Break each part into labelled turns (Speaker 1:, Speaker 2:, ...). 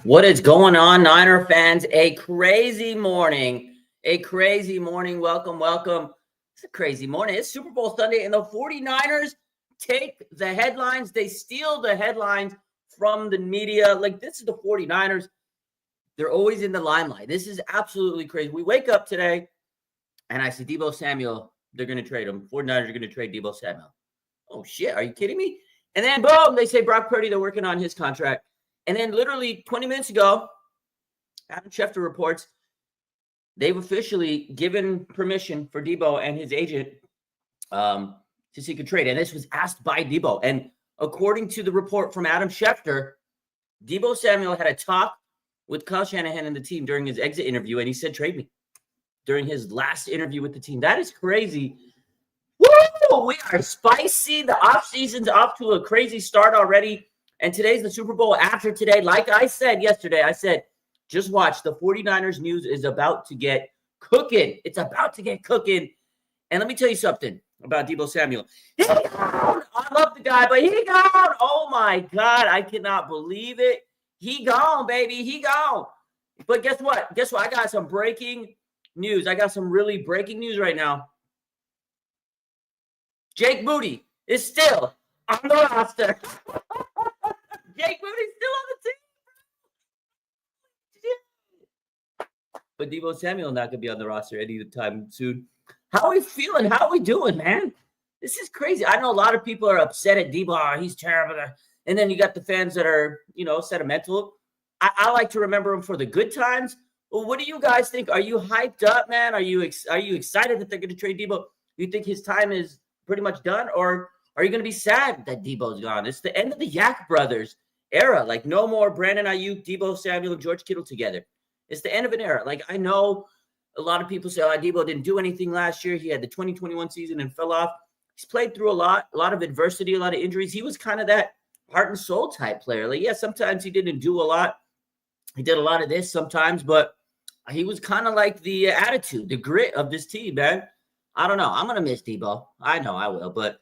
Speaker 1: What is going on, Niner fans? A crazy morning. A crazy morning. Welcome, welcome. It's a crazy morning. It's Super Bowl Sunday, and the 49ers take the headlines. They steal the headlines from the media. Like, this is the 49ers. They're always in the limelight. This is absolutely crazy. We wake up today, and I see Deebo Samuel. They're going to trade him. 49ers are going to trade Deebo Samuel. Oh, shit. Are you kidding me? And then, boom, they say Brock Purdy, they're working on his contract. And then literally 20 minutes ago, Adam Schefter reports they've officially given permission for Deebo and his agent to seek a trade. And this was asked by Deebo. And according to the report from Adam Schefter, Deebo Samuel had a talk with Kyle Shanahan and the team during his exit interview, and he said, trade me during his last interview with the team. That is crazy. Woo! We are spicy. The offseason's off to a crazy start already. And today's the Super Bowl. After today, like I said yesterday, I said, just watch. The 49ers news is about to get cooking. It's about to get cooking. And let me tell you something about Deebo Samuel. He gone. I love the guy, but he gone. Oh, my God. I cannot believe it. He gone, baby. He gone. But guess what? Guess what? I got some breaking news. I got some really breaking news right now. Jake Moody is still on the roster. Jake Moody's still on the team. But Deebo Samuel not going to be on the roster anytime soon. How are we feeling? How are we doing, man? This is crazy. I know a lot of people are upset at Deebo. Oh, he's terrible. And then you got the fans that are, sentimental. I like to remember him for the good times. Well, what do you guys think? Are you hyped up, man? Are you excited that they're going to trade Deebo? You think his time is pretty much done? Or are you going to be sad that Deebo's gone? It's the end of the Yak brothers era. Like, no more Brandon Ayuk, Deebo Samuel, and George Kittle together. It's the end of an era. Like, I know a lot of people say, oh, Deebo didn't do anything last year. He had the 2021 season and fell off. He's played through a lot of adversity, a lot of injuries. He was kind of that heart and soul type player. Like, yeah, sometimes he didn't do a lot. He did a lot of this sometimes, but he was kind of like the attitude, the grit of this team, man. I don't know. I'm going to miss Deebo. I know I will, but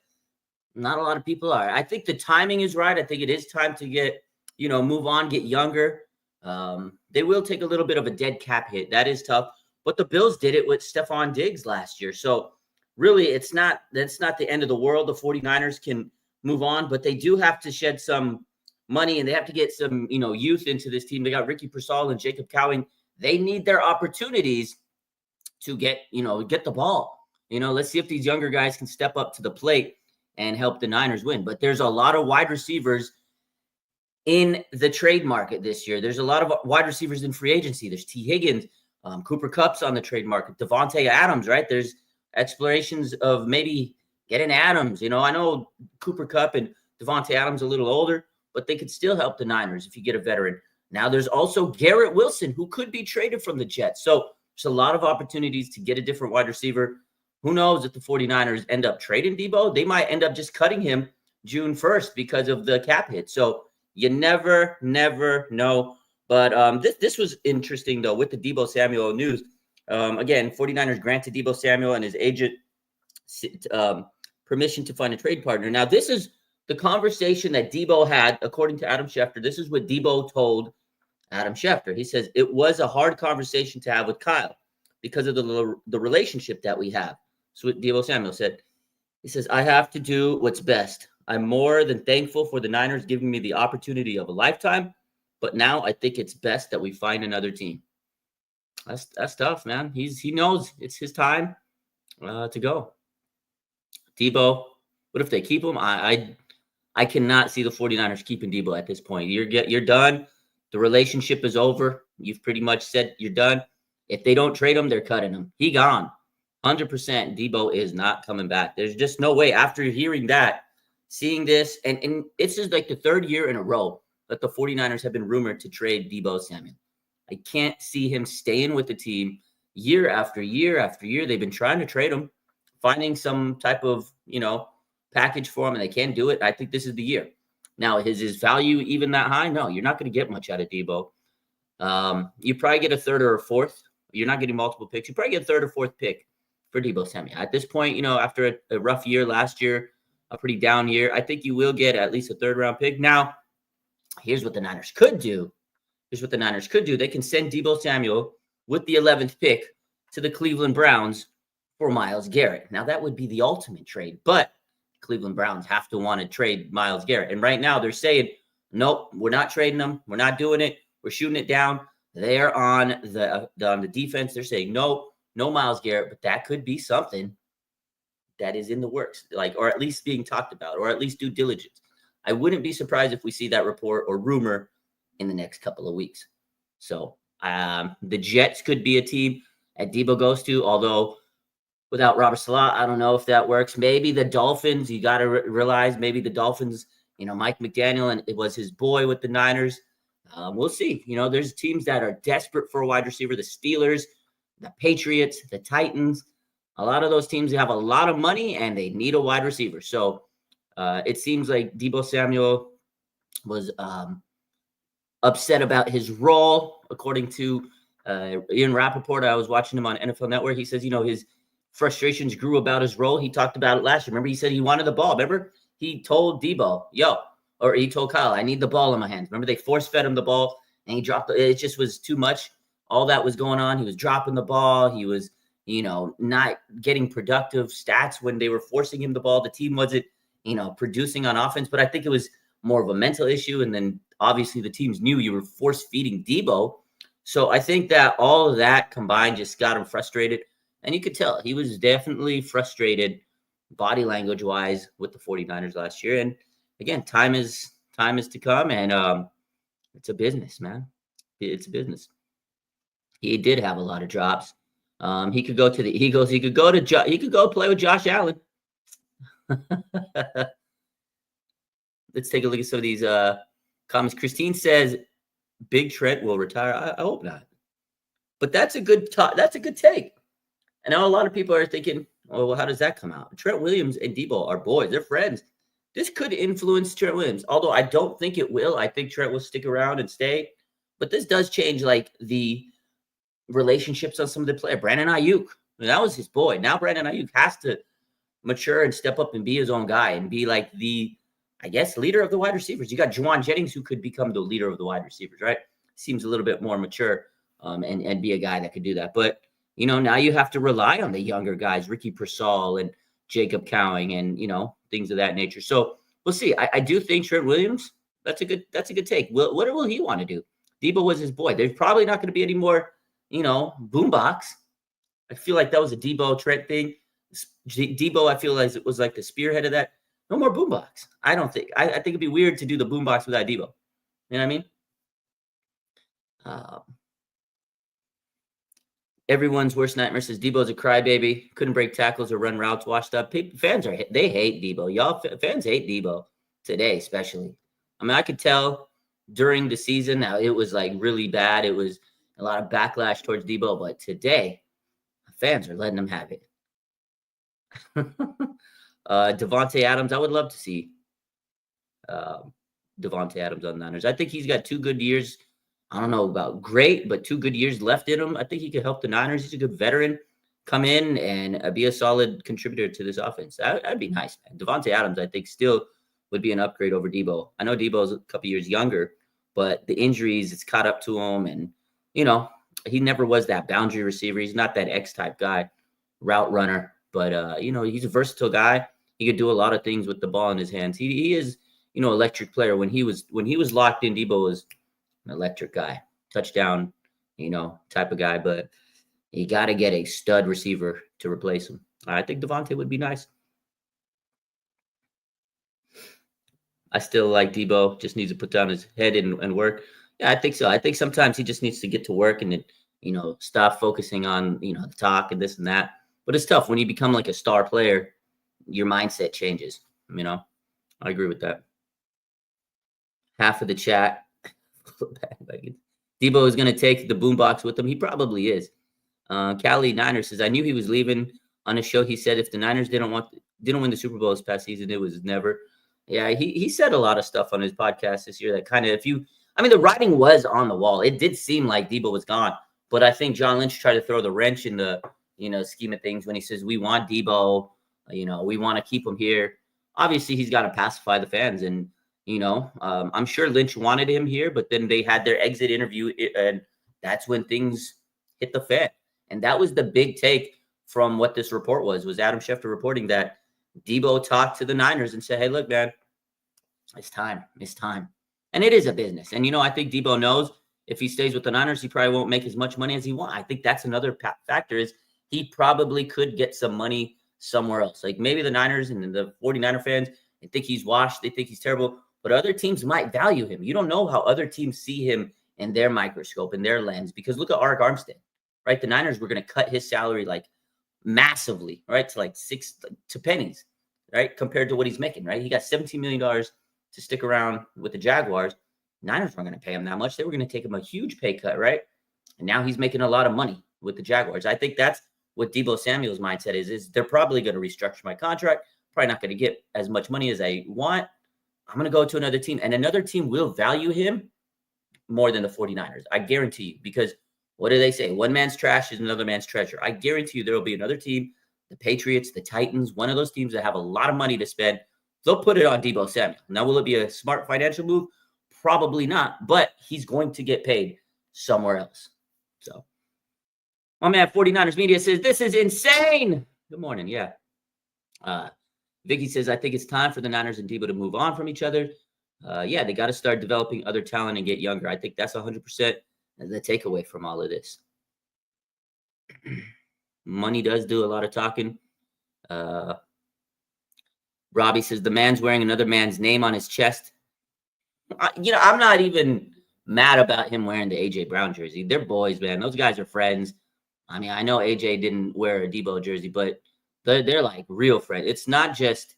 Speaker 1: not a lot of people are. I think the timing is right. I think it is time to get, move on, get younger. They will take a little bit of a dead cap hit. That is tough. But the Bills did it with Stephon Diggs last year. So really, that's not the end of the world. The 49ers can move on, but they do have to shed some money, and they have to get some, youth into this team. They got Ricky Pearsall and Jacob Cowing. They need their opportunities to get the ball. Let's see if these younger guys can step up to the plate and help the Niners win. But there's a lot of wide receivers in the trade market this year. There's a lot of wide receivers in free agency. There's T. Higgins, Cooper Kupp's on the trade market, Devontae Adams, right? There's explorations of maybe getting Adams. I know Cooper Kupp and Devontae Adams a little older, but they could still help the Niners if you get a veteran. Now there's also Garrett Wilson, who could be traded from the Jets. So there's a lot of opportunities to get a different wide receiver. Who knows if the 49ers end up trading Deebo? They might end up just cutting him June 1st because of the cap hit. So you never know. But this was interesting, though, with the Deebo Samuel news. Again, 49ers granted Deebo Samuel and his agent permission to find a trade partner. Now, this is the conversation that Deebo had, according to Adam Schefter. This is what Deebo told Adam Schefter. He says, it was a hard conversation to have with Kyle because of the relationship that we have. So what Deebo Samuel said. He says, I have to do what's best. I'm more than thankful for the Niners giving me the opportunity of a lifetime, but now I think it's best that we find another team. That's tough, man. He knows it's his time to go. Deebo, what if they keep him? I cannot see the 49ers keeping Deebo at this point. You're done. The relationship is over. You've pretty much said you're done. If they don't trade him, they're cutting him. He gone. 100% Deebo is not coming back. There's just no way. After hearing that, seeing this, and it's just like the third year in a row that the 49ers have been rumored to trade Deebo Samuel. I can't see him staying with the team year after year after year. They've been trying to trade him, finding some type of, package for him, and they can't do it. I think this is the year. Now, is his value even that high? No, you're not going to get much out of Deebo. You probably get a third or a fourth. You're not getting multiple picks. You probably get a third or fourth pick for Deebo Samuel. At this point, after a rough year last year, a pretty down year, I think you will get at least a third-round pick. Now, here's what the Niners could do. here's what the Niners could do. They can send Deebo Samuel with the 11th pick to the Cleveland Browns for Myles Garrett. Now, that would be the ultimate trade, but Cleveland Browns have to want to trade Myles Garrett. And right now they're saying, nope, we're not trading him. We're not doing it. We're shooting it down. They're on the defense. They're saying, no Myles Garrett, but that could be something that is in the works, like, or at least being talked about, or at least due diligence. I wouldn't be surprised if we see that report or rumor in the next couple of weeks. So the Jets could be a team that Deebo goes to, although without Robert Salah, I don't know if that works. Maybe the Dolphins, you got to realize maybe the Dolphins, Mike McDaniel, and it was his boy with the Niners. We'll see. There's teams that are desperate for a wide receiver, the Steelers, the Patriots, the Titans. A lot of those teams have a lot of money and they need a wide receiver. So it seems like Deebo Samuel was upset about his role, according to Ian Rappaport. I was watching him on NFL Network. He says, his frustrations grew about his role. He talked about it last year. Remember, he said he wanted the ball. Remember, he told Deebo, or he told Kyle, I need the ball in my hands. Remember, they force-fed him the ball, and he dropped it. It just was too much. All that was going on. He was dropping the ball. He was, not getting productive stats when they were forcing him the ball. The team wasn't, producing on offense. But I think it was more of a mental issue. And then, obviously, the teams knew you were force-feeding Deebo. So I think that all of that combined just got him frustrated. And you could tell he was definitely frustrated body language wise with the 49ers last year. And again, time is to come. And it's a business, man. It's a business. He did have a lot of drops. He could go to the Eagles. He could go play with Josh Allen. Let's take a look at some of these comments. Christine says Big Trent will retire. I hope not. But that's a good take. I know a lot of people are thinking, oh, well, how does that come out? Trent Williams and Deebo are boys. They're friends. This could influence Trent Williams, although I don't think it will. I think Trent will stick around and stay. But this does change, like, the relationships on some of the players. Brandon Ayuk, that was his boy. Now Brandon Ayuk has to mature and step up and be his own guy and be like the, I guess, leader of the wide receivers. You got Juwan Jennings, who could become the leader of the wide receivers, right? Seems a little bit more mature and be a guy that could do that. But now you have to rely on the younger guys, Ricky Pearsall and Jacob Cowing and, things of that nature. So we'll see. I do think Trent Williams, that's a good take. What will he want to do? Deebo was his boy. There's probably not going to be any more, boombox. I feel like that was a Deebo Trent thing. Deebo, I feel like it was like the spearhead of that. No more boombox. I don't think. I think it'd be weird to do the boombox without Deebo. You know what I mean? Everyone's worst nightmare says Deebo's a crybaby. Couldn't break tackles or run routes. Washed up. Fans they hate Deebo. Y'all fans hate Deebo today, especially. I mean, I could tell during the season now it was like really bad. It was a lot of backlash towards Deebo, but today fans are letting him have it. Devontae Adams, I would love to see Devontae Adams on the Niners. I think he's got 2 good years. I don't know about great, but 2 good years left in him. I think he could help the Niners. He's a good veteran. Come in and be a solid contributor to this offense. That'd be nice, man. Devontae Adams, I think, still would be an upgrade over Deebo. I know Deebo's a couple years younger, but the injuries, it's caught up to him. And, he never was that boundary receiver. He's not that X-type guy, route runner. But, he's a versatile guy. He could do a lot of things with the ball in his hands. He is, electric player. When he was locked in, Deebo was an electric guy, touchdown, type of guy. But you got to get a stud receiver to replace him. I think Devontae would be nice. I still like Deebo. Just needs to put down his head and work. Yeah, I think so. I think sometimes he just needs to get to work and then, stop focusing on, the talk and this and that. But it's tough when you become like a star player. Your mindset changes. I agree with that. Half of the chat. Deebo is going to take the boombox with him. He probably is. Cali Niners says, I knew he was leaving. On a show, he said if the Niners didn't win the Super Bowl this past season, it was never. Yeah, he said a lot of stuff on his podcast this year that kind of, the writing was on the wall. It did seem like Deebo was gone. But I think John Lynch tried to throw the wrench in the, scheme of things when he says, we want Deebo, we want to keep him here. Obviously, he's got to pacify the fans. And, I'm sure Lynch wanted him here, but then they had their exit interview, and that's when things hit the fan. And that was the big take from what this report was Adam Schefter reporting that Deebo talked to the Niners and said, hey, look, man, it's time. It's time. And it is a business. And, I think Deebo knows if he stays with the Niners, he probably won't make as much money as he wants. I think that's another factor is he probably could get some money somewhere else. Like maybe the Niners and the 49er fans, they think he's washed. They think he's terrible. But other teams might value him. You don't know how other teams see him in their microscope, in their lens. Because look at Arik Armstead, right? The Niners were going to cut his salary like massively, right? To like to pennies, right? Compared to what he's making, right? He got $17 million to stick around with the Jaguars. Niners weren't going to pay him that much. They were going to take him a huge pay cut, right? And now he's making a lot of money with the Jaguars. I think that's what Deebo Samuel's mindset is they're probably going to restructure my contract. Probably not going to get as much money as I want. I'm going to go to another team, and another team will value him more than the 49ers. I guarantee you, because what do they say? One man's trash is another man's treasure. I guarantee you there will be another team, the Patriots, the Titans, one of those teams that have a lot of money to spend. They'll put it on Deebo Samuel. Now, will it be a smart financial move? Probably not, but he's going to get paid somewhere else. So, my man 49ers Media says, this is insane. Good morning. Yeah. Vicky says, I think it's time for the Niners and Deebo to move on from each other. Yeah, they got to start developing other talent and get younger. I think that's 100% the takeaway from all of this. Money does do a lot of talking. Robbie says, the man's wearing another man's name on his chest. I'm not even mad about him wearing the A.J. Brown jersey. They're boys, man. Those guys are friends. I mean, I know A.J. didn't wear a Deebo jersey, but they're like real friends. It's not just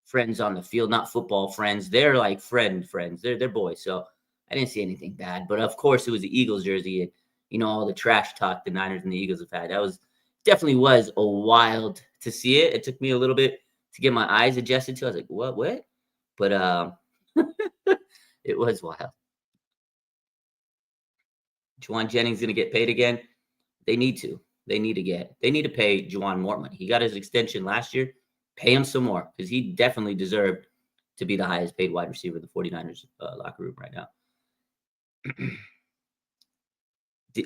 Speaker 1: friends on the field, not football friends. They're like friends. They're boys. So I didn't see anything bad. But of course, it was the Eagles jersey, and all the trash talk the Niners and the Eagles have had. That definitely was a wild to see it. It took me a little bit to get my eyes adjusted to. I was like, what? But it was wild. Juwan Jennings gonna get paid again. They need to. They need to pay Juwan more money. He got his extension last year. Pay him some more because he definitely deserved to be the highest paid wide receiver in the 49ers locker room right now.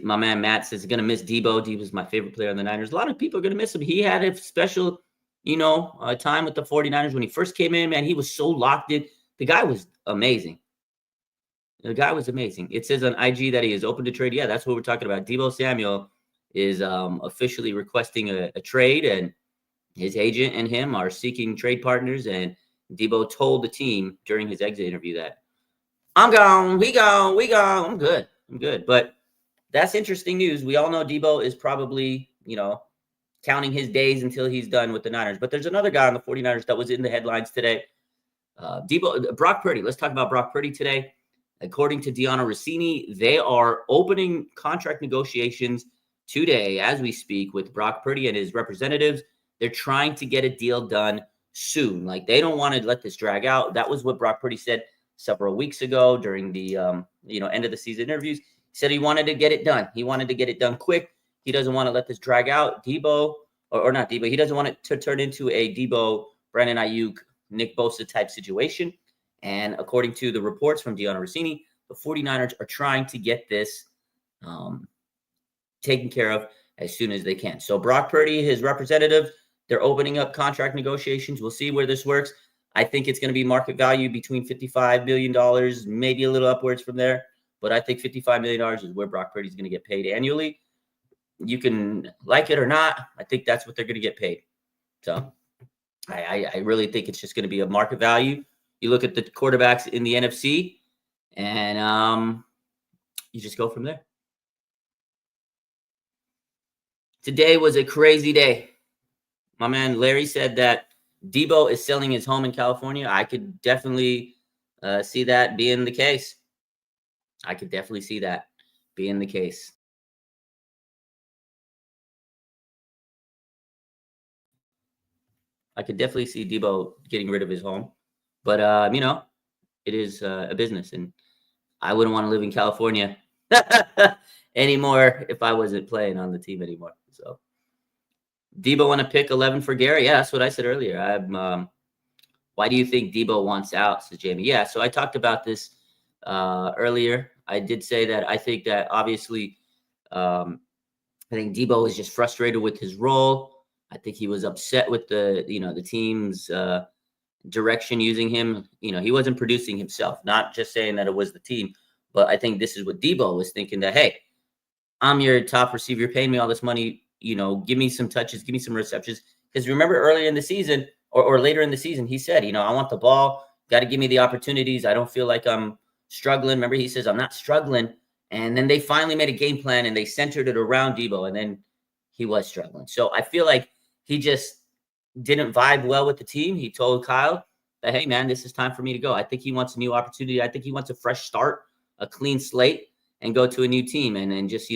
Speaker 1: My man Matt says he's going to miss Deebo. Deebo's my favorite player on the Niners. A lot of people are going to miss him. He had a special, time with the 49ers when he first came in, man. He was so locked in. The guy was amazing. It says on IG that he is open to trade. Yeah, that's what we're talking about. Deebo Samuel is officially requesting a trade, and his agent and him are seeking trade partners. And Deebo told the team during his exit interview that I'm gone, we gone. I'm good. But that's interesting news. We all know Deebo is probably, counting his days until he's done with the Niners. But there's another guy on the 49ers that was in the headlines today. Brock Purdy. Let's talk about Brock Purdy today. According to Deanna Rossini, they are opening contract negotiations today as we speak with Brock Purdy and his representatives. They're trying to get a deal done soon. Like, they don't want to let this drag out. That was what Brock Purdy said several weeks ago during the end of the season interviews. He said he wanted to get it done. He wanted to get it done quick. He doesn't want to let this drag out. Deebo, or not Deebo, he doesn't want it to turn into a Deebo, Brandon Ayuk, Nick Bosa type situation. And according to the reports from Deanna Rossini, the 49ers are trying to get this taken care of as soon as they can. So Brock Purdy, his representative, they're opening up contract negotiations. We'll see where this works. I think it's going to be market value between $55 million, maybe a little upwards from there. But I think $55 million is where Brock Purdy is going to get paid annually. You can like it or not. I think that's what they're going to get paid. So I really think it's just going to be a market value. You look at the quarterbacks in the NFC, and you just go from there. Today was a crazy day. My man Larry said that Deebo is selling his home in California. I could definitely see that being the case. I could definitely see that being the case. I could definitely see Deebo getting rid of his home. But, it is a business, and I wouldn't want to live in California anymore if I wasn't playing on the team anymore. So, Deebo want to pick 11 for Gary. Yeah, that's what I said earlier. Why do you think Deebo wants out? Says Jamie. Yeah, so I talked about this earlier. I did say that I think that obviously I think Deebo is just frustrated with his role. I think he was upset with the team's direction using him. He wasn't producing himself, not just saying that it was the team, but I think this is what Deebo was thinking, that, hey, I'm your top receiver. You're paying me all this money. Give me some touches, give me some receptions. Because remember earlier in the season or later in the season, he said, I want the ball. Got to give me the opportunities. I don't feel like I'm struggling. Remember, he says, I'm not struggling. And then they finally made a game plan and they centered it around Deebo. And then he was struggling. So I feel like he just didn't vibe well with the team. He told Kyle that, hey, man, this is time for me to go. I think he wants a new opportunity. I think he wants a fresh start, a clean slate, and go to a new team and then just,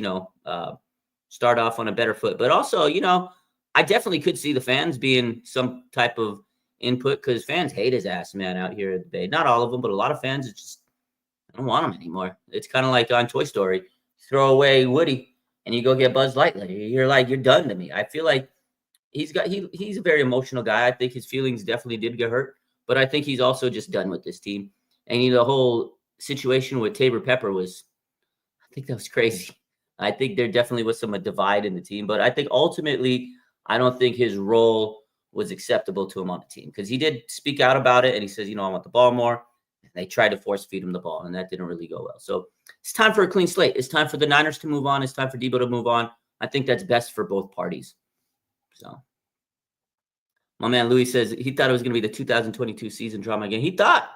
Speaker 1: start off on a better foot. But also, I definitely could see the fans being some type of input, because fans hate his ass, man, out here at the Bay. Not all of them, but a lot of fans, it's just, I don't want him anymore. It's kind of like on Toy Story. Throw away Woody and you go get Buzz Lightyear. You're like, you're done to me. I feel like he's a very emotional guy. I think his feelings definitely did get hurt, but I think he's also just done with this team. And the whole situation with Tabor Pepper I think that was crazy. I think there definitely was some divide in the team, but I think ultimately, I don't think his role was acceptable to him on the team, because he did speak out about it and he says, I want the ball more. And they tried to force feed him the ball, and that didn't really go well. So it's time for a clean slate. It's time for the Niners to move on. It's time for Deebo to move on. I think that's best for both parties. So my man Louis says he thought it was going to be the 2022 season drama again. He thought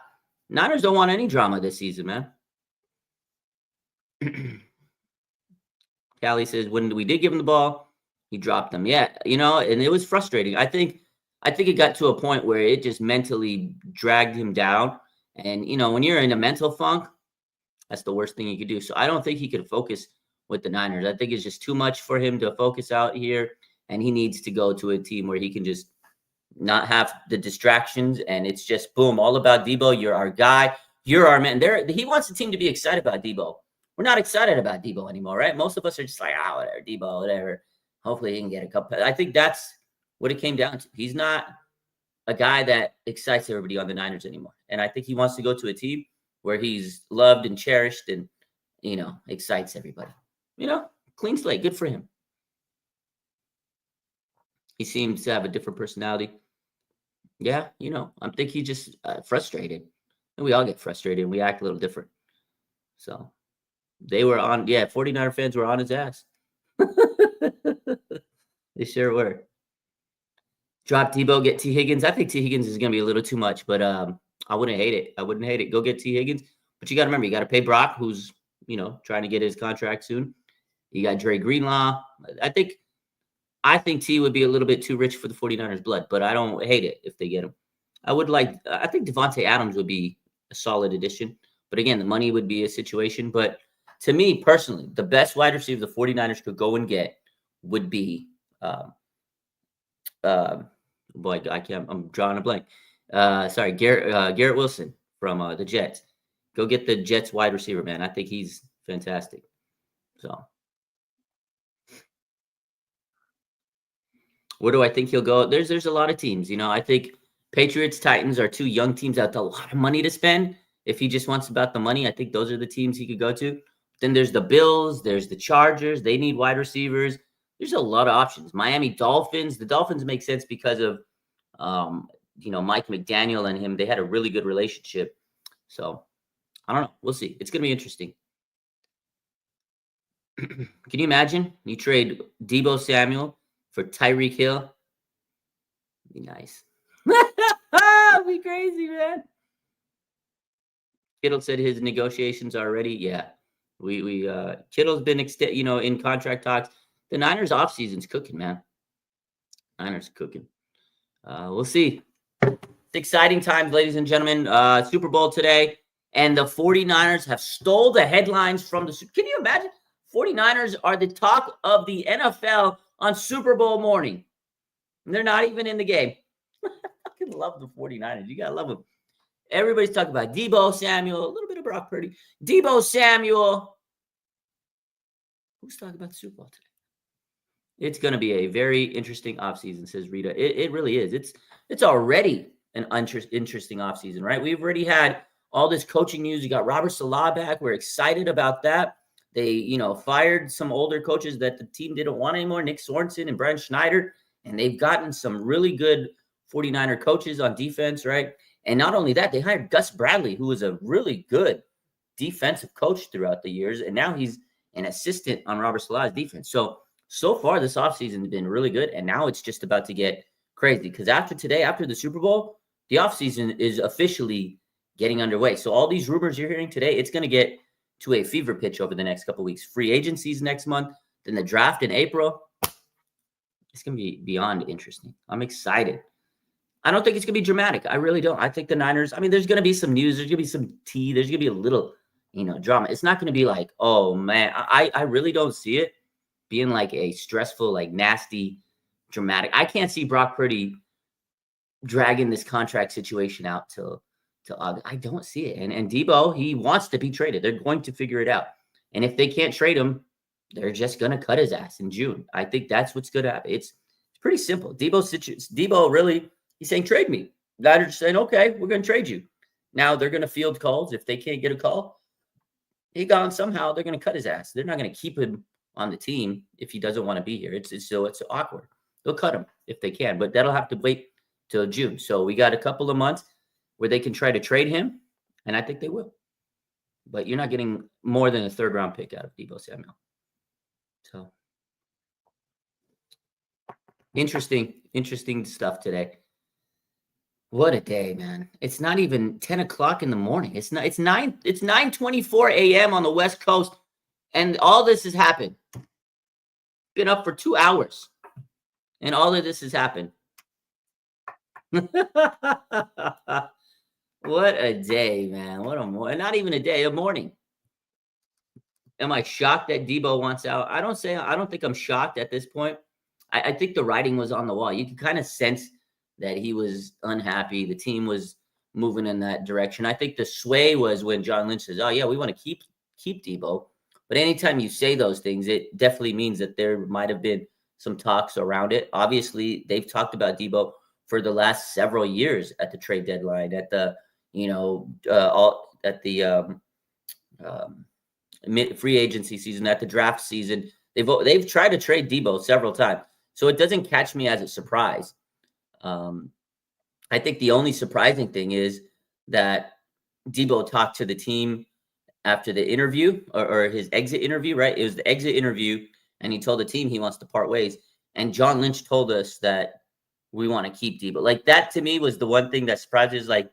Speaker 1: Niners don't want any drama this season, man. Callie says when we did give him the ball, he dropped them. Yeah, and it was frustrating. I think it got to a point where it just mentally dragged him down. And, when you're in a mental funk, that's the worst thing you could do. So I don't think he could focus with the Niners. I think it's just too much for him to focus out here. And he needs to go to a team where he can just not have the distractions. And it's just, boom, all about Deebo. You're our guy. You're our man. He wants the team to be excited about Deebo. We're not excited about Deebo anymore, right? Most of us are just like, whatever, Deebo, whatever. Hopefully he can get a couple. I think that's what it came down to. He's not a guy that excites everybody on the Niners anymore. And I think he wants to go to a team where he's loved and cherished and, excites everybody. Clean slate. Good for him. He seems to have a different personality. Yeah, I think he's just frustrated. And we all get frustrated and we act a little different. So they were 49er fans were on his ass. They sure were. Drop Deebo, get T. Higgins. I think T. Higgins is going to be a little too much, but I wouldn't hate it. I wouldn't hate it. Go get T. Higgins. But you got to remember, you got to pay Brock, who's, trying to get his contract soon. You got Dre Greenlaw. I think T would be a little bit too rich for the 49ers blood, but I don't hate it if they get him. I think Devontae Adams would be a solid addition. But again, the money would be a situation. But to me personally, the best wide receiver the 49ers could go and get would be I'm drawing a blank. Garrett Wilson from the Jets. Go get the Jets wide receiver, man. I think he's fantastic. So where do I think he'll go? There's a lot of teams. I think Patriots, Titans are two young teams that have a lot of money to spend. If he just wants about the money, I think those are the teams he could go to. Then there's the Bills, there's the Chargers. They need wide receivers. There's a lot of options. Miami Dolphins. The Dolphins make sense because of, Mike McDaniel and him. They had a really good relationship. So I don't know. We'll see. It's going to be interesting. Can you imagine? You trade Deebo Samuel for Tyreek Hill? Be nice. It'd be crazy, man. Kittle said his negotiations are ready. Yeah. We Kittle's been in contract talks. The Niners offseason's cooking, man. Niners cooking. We'll see. It's exciting times, ladies and gentlemen. Super Bowl today, and the 49ers have stole the headlines from the. Can you imagine? 49ers are the talk of the NFL on Super Bowl morning. And they're not even in the game. I fucking love the 49ers. You gotta love them. Everybody's talking about Deebo Samuel, a little bit of Brock Purdy. Deebo Samuel. Who's talking about the Super Bowl today? It's going to be a very interesting offseason, says Rita. It really is. It's already an interesting offseason, right? We've already had all this coaching news. You got Robert Salah back. We're excited about that. They, fired some older coaches that the team didn't want anymore, Nick Sorensen and Brian Schneider, and they've gotten some really good 49er coaches on defense, right? And not only that, they hired Gus Bradley, who was a really good defensive coach throughout the years, and now he's an assistant on Robert Salah's defense. So far this offseason has been really good, and now it's just about to get crazy because after today, after the Super Bowl, the offseason is officially getting underway. So all these rumors you're hearing today, it's going to get to a fever pitch over the next couple of weeks. Free agencies next month, then the draft in April. It's going to be beyond interesting. I'm excited. I don't think it's going to be dramatic. I really don't. I think the Niners, there's going to be some news. There's going to be some tea. There's going to be a little, drama. It's not going to be like, oh, man. I really don't see it being like a stressful, like nasty, dramatic. I can't see Brock Purdy dragging this contract situation out till August. I don't see it. And Deebo, he wants to be traded. They're going to figure it out. And if they can't trade him, they're just going to cut his ass in June. I think that's what's going to happen. It's pretty simple. Deebo really, he's saying, trade me. Niners are saying, okay, we're going to trade you. Now they're going to field calls. If they can't get a call, he gone somehow. They're going to cut his ass. They're not going to keep him on the team if he doesn't want to be here. It's awkward. They'll cut him if they can, but that'll have to wait till June. So we got a couple of months where they can try to trade him, and I think they will. But you're not getting more than a third-round pick out of Deebo Samuel. So interesting stuff today. What a day, man. It's not even 10 o'clock in the morning. It's 9:24 a.m. on the West Coast, and all this has happened. Been up for 2 hours, and all of this has happened. What a day, man. What a morning. Not even a day, a morning. Am I shocked that Deebo wants out? I don't think I'm shocked at this point. I think the writing was on the wall. You can kind of sense that he was unhappy. The team was moving in that direction. I think the sway was when John Lynch says, oh, yeah, we want to keep Deebo. But anytime you say those things, it definitely means that there might have been some talks around it. Obviously, they've talked about Deebo for the last several years at the trade deadline, at the free agency season, at the draft season. They've tried to trade Deebo several times, so it doesn't catch me as a surprise. I think the only surprising thing is that Deebo talked to the team after the interview or his exit interview, right? It was the exit interview, and he told the team he wants to part ways. And John Lynch told us that we want to keep Deebo. Like, that to me was the one thing that surprised us. Like,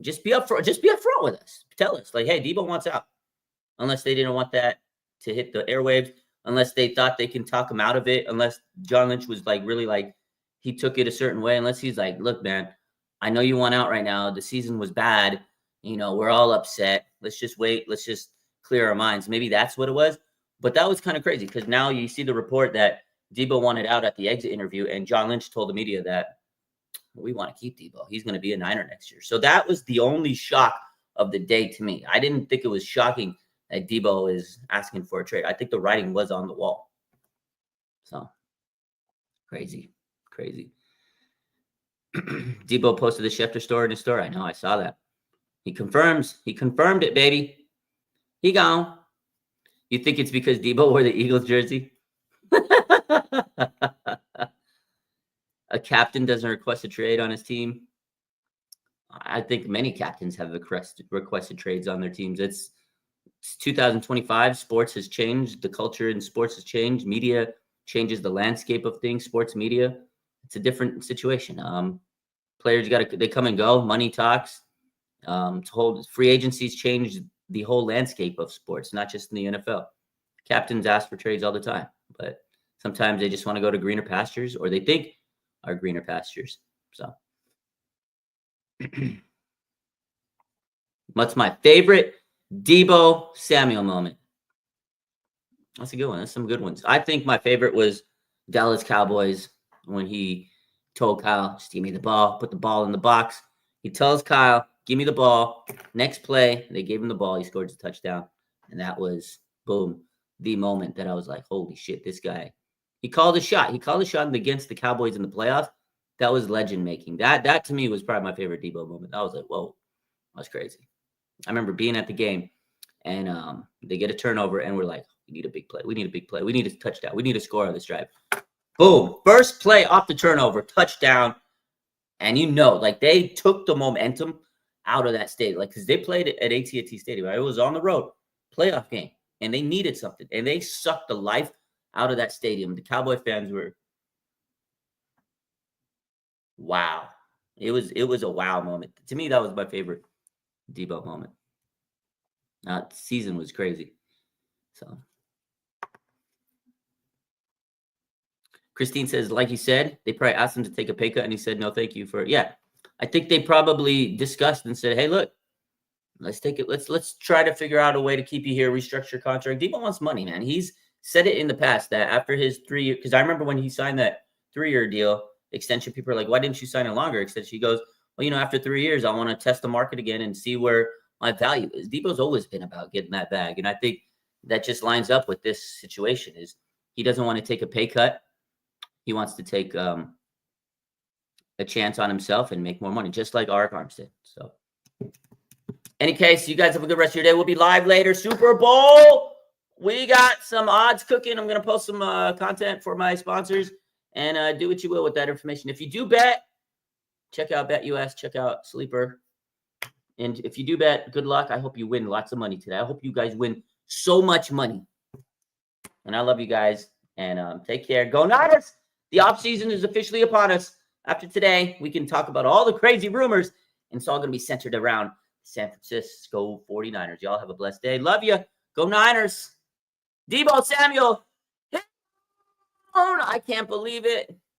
Speaker 1: just be upfront with us. Tell us, like, hey, Deebo wants out. Unless they didn't want that to hit the airwaves, unless they thought they can talk him out of it, unless John Lynch was like really like he took it a certain way, unless he's like, look, man, I know you want out right now. The season was bad. We're all upset. Let's just wait. Let's just clear our minds. Maybe that's what it was. But that was kind of crazy because now you see the report that Deebo wanted out at the exit interview, and John Lynch told the media that we want to keep Deebo. He's going to be a Niner next year. So that was the only shock of the day to me. I didn't think it was shocking that Deebo is asking for a trade. I think the writing was on the wall. So crazy. Deebo posted the Schefter story in his story. I know, I saw that. He confirmed it, baby. He gone. You think it's because Deebo wore the Eagles jersey? A captain doesn't request a trade on his team. I think many captains have requested trades on their teams. It's 2025. Sports has changed. The culture in sports has changed. Media changes the landscape of things. Sports media. It's a different situation. Players they come and go. Money talks. Free agencies changed the whole landscape of sports, not just in the NFL. Captains ask for trades all the time, but sometimes they just want to go to greener pastures, or they think are greener pastures. So what's my favorite Deebo Samuel moment? That's a good one. That's some good ones. I think my favorite was Dallas Cowboys when he told Kyle, just give me the ball, put the ball in the box. He tells Kyle, give me the ball. Next play, they gave him the ball. He scored a touchdown. And that was, boom, the moment that I was like, holy shit, this guy. He called a shot. He called a shot against the Cowboys in the playoffs. That was legend making. That to me was probably my favorite Deebo moment. I was like, whoa, that was crazy. I remember being at the game and they get a turnover and we're like, we need a big play. We need a big play. We need a touchdown. We need a score on this drive. Boom. First play off the turnover, touchdown. And like they took the momentum out of that stadium. Like, because they played at AT&T Stadium. Right? It was on the road, playoff game. And they needed something. And they sucked the life out of that stadium. The Cowboy fans were, wow. It was a wow moment. To me, that was my favorite Deebo moment. The season was crazy. So Christine says, like you said, they probably asked him to take a pay cut and he said, no, thank you for it. Yeah. I think they probably discussed and said, hey, look, let's take it. Let's try to figure out a way to keep you here, restructure your contract. Deebo wants money, man. He's said it in the past that after his 3 year, because I remember when he signed that 3-year deal extension, people are like, why didn't you sign a longer extension? He goes, well, after 3 years, I want to test the market again and see where my value is. Deebo's always been about getting that bag. And I think that just lines up with this situation is he doesn't want to take a pay cut. He wants to take a chance on himself and make more money, just like Arik Armstead. So any case, you guys have a good rest of your day. We'll be live later. Super Bowl. We got some odds cooking. I'm going to post some content for my sponsors and do what you will with that information. If you do bet, check out BetUS, check out Sleeper. And if you do bet, good luck. I hope you win lots of money today. I hope you guys win so much money. And I love you guys. And take care. Go Niners. The offseason is officially upon us. After today, we can talk about all the crazy rumors. And it's all going to be centered around San Francisco 49ers. Y'all have a blessed day. Love you. Go Niners. Deebo Samuel. I can't believe it.